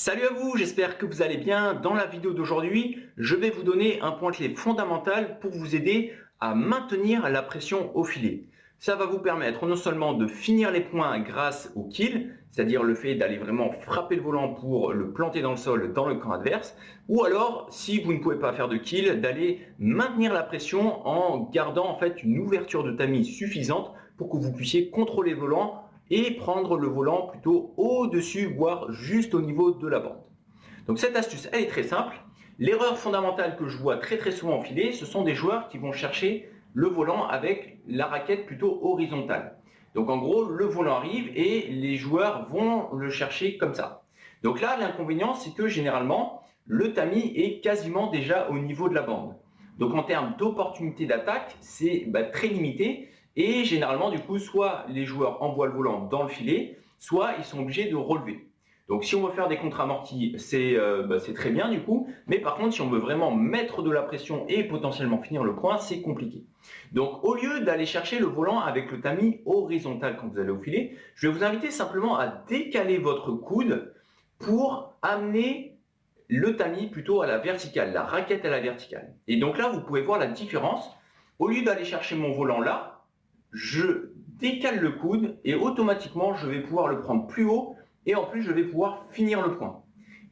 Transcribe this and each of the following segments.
Salut à vous, j'espère que vous allez bien. Dans la vidéo d'aujourd'hui, je vais vous donner un point clé fondamental pour vous aider à maintenir la pression au filet. Ça va vous permettre non seulement de finir les points grâce au kill, c'est-à-dire le fait d'aller vraiment frapper le volant pour le planter dans le sol dans le camp adverse, ou alors, si vous ne pouvez pas faire de kill, d'aller maintenir la pression en gardant en fait une ouverture de tamis suffisante pour que vous puissiez contrôler le volant et prendre le volant plutôt au-dessus, voire juste au niveau de la bande. Donc cette astuce, elle est très simple. L'erreur fondamentale que je vois très souvent en filet, ce sont des joueurs qui vont chercher le volant avec la raquette plutôt horizontale. Donc en gros, le volant arrive et les joueurs vont le chercher comme ça. Donc là, l'inconvénient, c'est que généralement, le tamis est quasiment déjà au niveau de la bande. Donc en termes d'opportunité d'attaque, c'est très limité. Et généralement, du coup, soit les joueurs envoient le volant dans le filet, soit ils sont obligés de relever. Donc si on veut faire des contre-amortis, c'est très bien du coup. Mais par contre, si on veut vraiment mettre de la pression et potentiellement finir le point, c'est compliqué. Donc au lieu d'aller chercher le volant avec le tamis horizontal quand vous allez au filet, je vais vous inviter simplement à décaler votre coude pour amener le tamis plutôt à la verticale, la raquette à la verticale. Et donc là, vous pouvez voir la différence. Au lieu d'aller chercher mon volant là, je décale le coude et automatiquement je vais pouvoir le prendre plus haut et en plus je vais pouvoir finir le point.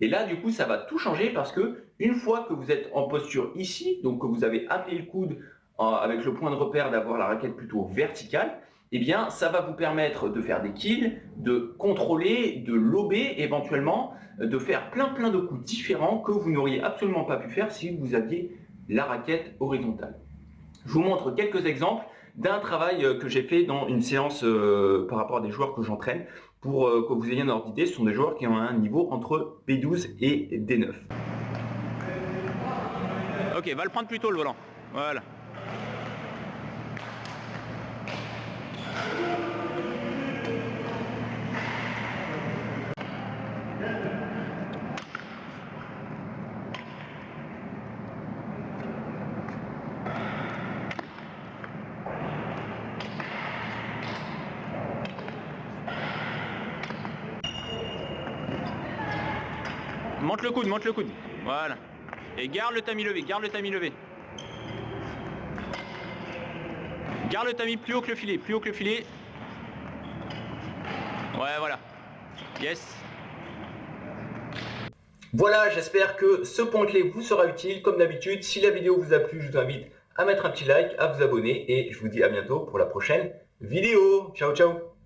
Et là du coup ça va tout changer parce que une fois que vous êtes en posture ici, donc que vous avez amené le coude avec le point de repère d'avoir la raquette plutôt verticale, eh bien ça va vous permettre de faire des kills, de contrôler, de lober éventuellement, de faire plein de coups différents que vous n'auriez absolument pas pu faire si vous aviez la raquette horizontale. Je vous montre quelques exemples d'un travail que j'ai fait dans une séance par rapport à des joueurs que j'entraîne pour que vous ayez un ordre d'idée. Ce sont des joueurs qui ont un niveau entre P12 et D9. Ok, va le prendre plus tôt le volant. Voilà. Monte le coude, monte le coude. Voilà. Et garde le tamis levé, garde le tamis levé. Garde le tamis plus haut que le filet, plus haut que le filet. Ouais, voilà. Yes. Voilà, j'espère que ce point clé vous sera utile. Comme d'habitude, si la vidéo vous a plu, je vous invite à mettre un petit like, à vous abonner et je vous dis à bientôt pour la prochaine vidéo. Ciao, ciao.